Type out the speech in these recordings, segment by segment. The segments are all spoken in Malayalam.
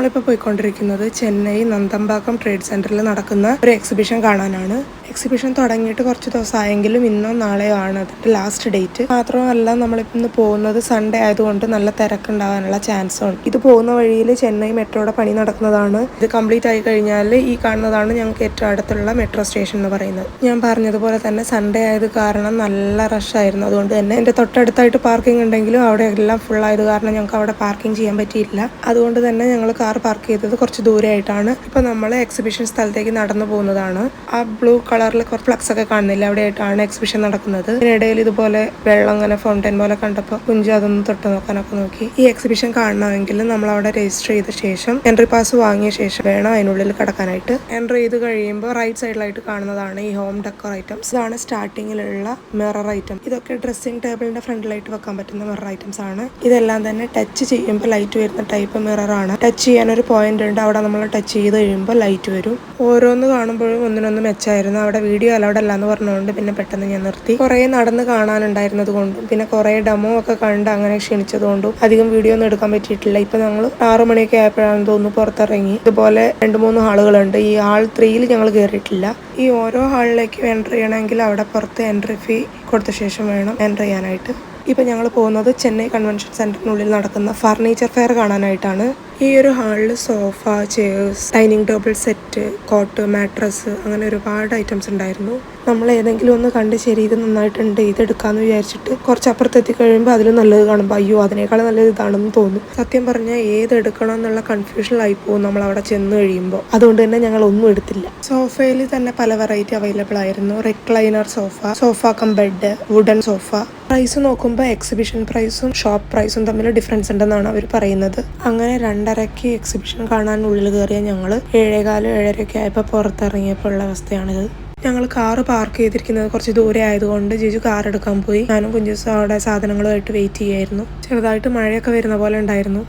നമ്മളിപ്പോൾ പോയിക്കൊണ്ടിരിക്കുന്നത് ചെന്നൈ നന്തമ്പാക്കം ട്രേഡ് സെന്ററിൽ നടക്കുന്ന ഒരു എക്സിബിഷൻ കാണാനാണ്. എക്സിബിഷൻ തുടങ്ങിയിട്ട് കുറച്ച് ദിവസമായെങ്കിലും ഇന്നോ നാളെയോ ആണ് അതിന്റെ ലാസ്റ്റ് ഡേറ്റ്. മാത്രമല്ല നമ്മളിന്ന് പോകുന്നത് സൺഡേ ആയതുകൊണ്ട് നല്ല തിരക്കുണ്ടാകാനുള്ള ചാൻസ് ഉണ്ട്. ഇത് പോകുന്ന വഴിയിൽ ചെന്നൈ മെട്രോയുടെ പണി നടക്കുന്നതാണ്. ഇത് കംപ്ലീറ്റ് ആയി കഴിഞ്ഞാൽ ഈ കാണുന്നതാണ് ഞങ്ങൾക്ക് ഏറ്റവും അടുത്തുള്ള മെട്രോ സ്റ്റേഷൻ എന്ന് പറയുന്നത്. ഞാൻ പറഞ്ഞതുപോലെ തന്നെ സൺഡേ ആയത് കാരണം നല്ല റഷ് ആയിരുന്നു. അതുകൊണ്ട് തന്നെ എൻ്റെ തൊട്ടടുത്തായിട്ട് പാർക്കിംഗ് ഉണ്ടെങ്കിലും അവിടെ എല്ലാം ഫുൾ ആയത് കാരണം ഞങ്ങൾക്ക് അവിടെ പാർക്കിംഗ് ചെയ്യാൻ പറ്റിയില്ല. അതുകൊണ്ട് തന്നെ ഞങ്ങൾ കാർ പാർക്ക് ചെയ്തത് കുറച്ച് ദൂരെയായിട്ടാണ്. ഇപ്പൊ നമ്മൾ എക്സിബിഷൻ സ്ഥലത്തേക്ക് നടന്നു പോകുന്നതാണ്. ആ ബ്ലൂ കളറിൽ കുറച്ച് ഫ്ലക്സ് ഒക്കെ കാണുന്നില്ല, അവിടെയായിട്ടാണ് എക്സിബിഷൻ നടക്കുന്നത്. ഇതിനിടയിൽ ഇതുപോലെ വെള്ളം അങ്ങനെ ഫൗണ്ടൻ പോലെ കണ്ടപ്പോൾ കുഞ്ചു അതൊന്ന് തൊട്ട് നോക്കാനൊക്കെ നോക്കി. ഈ എക്സിബിഷൻ കാണണമെങ്കിൽ നമ്മൾ അവിടെ രജിസ്റ്റർ ചെയ്ത ശേഷം എൻട്രി പാസ് വാങ്ങിയ ശേഷം വേണം അതിനുള്ളിൽ കടക്കാനായിട്ട്. എൻട്രി ചെയ്ത് കഴിയുമ്പോൾ റൈറ്റ് സൈഡിലായിട്ട് കാണുന്നതാണ് ഈ ഹോം ഡെക്കോർ ഐറ്റംസ്. ഇതാണ് സ്റ്റാർട്ടിങ്ങിലുള്ള മിറർ ഐറ്റം. ഇതൊക്കെ ഡ്രസ്സിംഗ് ടേബിളിന്റെ ഫ്രണ്ടിലായിട്ട് വെക്കാൻ പറ്റുന്ന മിറർ ഐറ്റംസ് ആണ്. ഇതെല്ലാം തന്നെ ടച്ച് ചെയ്യുമ്പോൾ ലൈറ്റ് വരുന്ന ടൈപ്പ് മിറർ ആണ്. ടച്ച് ചെയ്യാൻ ഒരു പോയിന്റ് ഉണ്ട്, അവിടെ നമ്മൾ ടച്ച് ചെയ്ത് കഴിയുമ്പോൾ ലൈറ്റ് വരും. ഓരോന്ന് കാണുമ്പോഴും ഒന്നിനൊന്ന് മെച്ചായിരുന്നു. അവിടെ വീഡിയോ അലൗഡ് അല്ല എന്ന് പറഞ്ഞുകൊണ്ട് പിന്നെ പെട്ടെന്ന് ഞാൻ നിർത്തി. കുറെ നടന്ന് കാണാനുണ്ടായിരുന്നത് കൊണ്ടും പിന്നെ കുറെ ഡെമോ ഒക്കെ കണ്ട് അങ്ങനെ ക്ഷണിച്ചത് കൊണ്ടും അധികം വീഡിയോ ഒന്നും എടുക്കാൻ പറ്റിയിട്ടില്ല. ഇപ്പൊ ഞങ്ങൾ 6 മണിയൊക്കെ ആയപ്പോഴാണെന്ന് തോന്നുന്നു പുറത്തിറങ്ങി. ഇതുപോലെ 2-3 ഹാളുകളുണ്ട്. ഈ ഹാൾ 3 ഞങ്ങൾ കയറിയിട്ടില്ല. ഈ ഓരോ ഹാളിലേക്കും എൻട്രി ചെയ്യണമെങ്കിൽ അവിടെ പുറത്ത് എൻട്രി ഫീ കൊടുത്ത ശേഷം വേണം എൻട്രി ചെയ്യാനായിട്ട്. ഇപ്പം ഞങ്ങൾ പോകുന്നത് ചെന്നൈ കൺവെൻഷൻ സെന്ററിനുള്ളിൽ നടക്കുന്ന ഫർണിച്ചർ ഫെയർ കാണാനായിട്ടാണ്. ഈ ഒരു ഹാളിൽ sofa, chairs, dining table set, cot, mattress അങ്ങനെ ഒരുപാട് ഐറ്റംസ് ഉണ്ടായിരുന്നു. നമ്മൾ ഏതെങ്കിലും ഒന്ന് കണ്ട് ശരി ഇത് നന്നായിട്ടുണ്ട് ഇതെടുക്കാമെന്ന് വിചാരിച്ചിട്ട് കുറച്ച് അപ്പുറത്തെത്തി കഴിയുമ്പോൾ അതിൽ നല്ലത് കാണുമ്പോൾ അയ്യോ അതിനേക്കാൾ നല്ലത് ഇതാണെന്ന് തോന്നും. സത്യം പറഞ്ഞാൽ ഏതെടുക്കണം എന്നുള്ള കൺഫ്യൂഷനിലായി പോകും നമ്മൾ അവിടെ ചെന്ന് കഴിയുമ്പോൾ. അതുകൊണ്ട് തന്നെ ഞങ്ങൾ ഒന്നും എടുത്തില്ല. സോഫയിൽ തന്നെ പല വെറൈറ്റി അവൈലബിൾ ആയിരുന്നു. Recliner sofa, sofa cum bed, wooden sofa. Price നോക്കുമ്പോൾ എക്സിബിഷൻ പ്രൈസും ഷോപ്പ് പ്രൈസും തമ്മിൽ ഡിഫറൻസ് ഉണ്ടെന്നാണ് അവർ പറയുന്നത്. അങ്ങനെ 2:30 എക്സിബിഷൻ കാണാൻ ഉള്ളിൽ കയറിയ ഞങ്ങൾ 7:15-7:30 ആയപ്പോൾ പുറത്തിറങ്ങിയപ്പോൾ ഉള്ള അവസ്ഥയാണിത്. ഞങ്ങൾ കാറ് പാർക്ക് ചെയ്തിരിക്കുന്നത് കുറച്ച് ദൂരെ ആയതുകൊണ്ട് ജിജു കാർ എടുക്കാൻ പോയി. ഞാനും കുഞ്ചുസും അവിടെ സാധനങ്ങളുമായിട്ട് വെയിറ്റ് ചെയ്യായിരുന്നു. ചെറുതായിട്ട് മഴയൊക്കെ വരുന്ന പോലെ ഉണ്ടായിരുന്നു.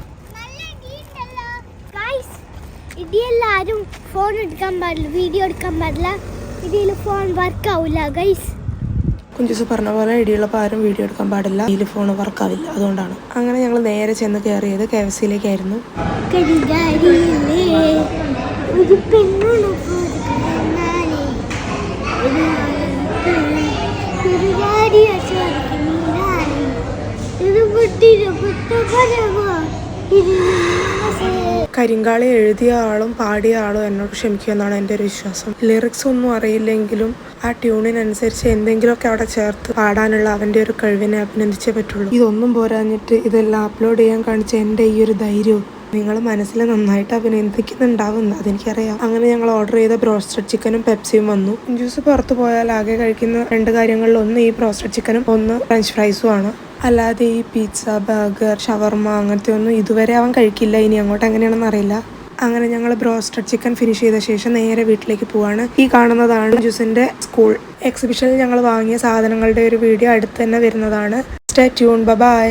ഇതിലെല്ലാരും ഫോൺ എടുക്കാൻ പാടില്ല, വീഡിയോ എടുക്കാൻ പാടില്ല. ഇതിൽ ഫോൺ വർക്ക് ആവില്ല ഗൈസ്. കുഞ്ചുസ് പറഞ്ഞ പോലെ ഇടിയുള്ളപ്പോൾ ആരും വീഡിയോ എടുക്കാൻ പാടില്ല, ഇതിൽ ഫോൺ വർക്കാവില്ല. അതുകൊണ്ടാണ് അങ്ങനെ ഞങ്ങൾ നേരെ ചെന്ന് കയറിയത് KFCയിലേക്കായിരുന്നു. കരിങ്കാളി എഴുതിയ ആളും പാടിയ ആളും എന്നോട് ക്ഷമിക്കുമെന്നാണ് എൻ്റെ ഒരു വിശ്വാസം. ലിറിക്സ് ഒന്നും അറിയില്ലെങ്കിലും ആ ട്യൂണിനനുസരിച്ച് എന്തെങ്കിലുമൊക്കെ അവിടെ ചേർത്ത് പാടാനുള്ള അവൻ്റെ ഒരു കഴിവിനെ അഭിനന്ദിച്ചേ പറ്റുള്ളൂ. ഇതൊന്നും പോരാഞ്ഞിട്ട് ഇതെല്ലാം അപ്ലോഡ് ചെയ്യാൻ കാണിച്ച എൻ്റെ ഈ ഒരു ധൈര്യവും നിങ്ങൾ മനസ്സിൽ നന്നായിട്ട് അഭിനന്ദിക്കുന്നുണ്ടാവും, അതെനിക്കറിയാം. അങ്ങനെ ഞങ്ങൾ ഓർഡർ ചെയ്ത ബ്രോസ്റ്റഡ് ചിക്കനും പെപ്സിയും വന്നു. ജ്യൂസ് പുറത്ത് പോയാൽ ആകെ കഴിക്കുന്ന 2 കാര്യങ്ങളിൽ ഒന്ന് ഈ ബ്രോസ്റ്റഡ് ചിക്കനും ഒന്ന് ഫ്രഞ്ച് ഫ്രൈസും ആണ്. അല്ലാതെ ഈ പിസ്സ, ബർഗർ, ഷവർമ അങ്ങനത്തെ ഒന്നും ഇതുവരെ അവൻ കഴിക്കില്ല. ഇനി അങ്ങോട്ട് എങ്ങനെയാണെന്ന് അറിയില്ല. അങ്ങനെ ഞങ്ങൾ ബ്രോസ്റ്റഡ് ചിക്കൻ ഫിനിഷ് ചെയ്ത ശേഷം നേരെ വീട്ടിലേക്ക് പോവാണ്. ഈ കാണുന്നതാണ് ജ്യൂസിന്റെ സ്കൂൾ. എക്സിബിഷനിൽ ഞങ്ങൾ വാങ്ങിയ സാധനങ്ങളുടെ ഒരു വീഡിയോ അടുത്ത് തന്നെ വരുന്നതാണ്. Stay tune. ബൈ.